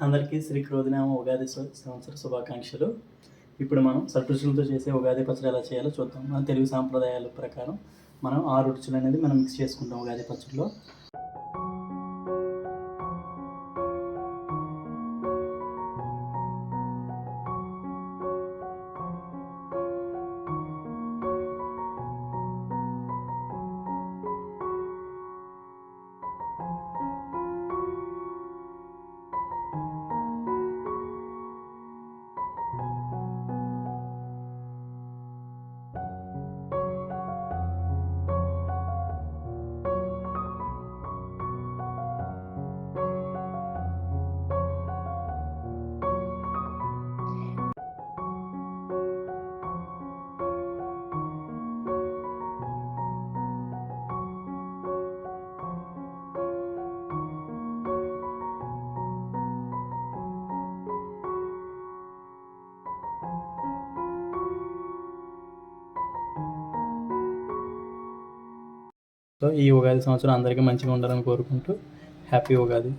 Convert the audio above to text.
అందరికీ శ్రీ క్రోధినామ ఉగాది సంవత్సర శుభాకాంక్షలు. ఇప్పుడు మనం షడ్రుచులతో చేసే ఉగాది పచ్చడి ఎలా చేయాలో చూద్దాం. మన తెలుగు సాంప్రదాయాల ప్రకారం మనం 6 రుచులు అనేది మనం మిక్స్ చేసుకుంటాం ఉగాది పచ్చడిలో. సో ఈ ఉగాది సంవత్సరం అందరికీ మంచిగా ఉండాలని కోరుకుంటూ హ్యాపీ ఉగాది.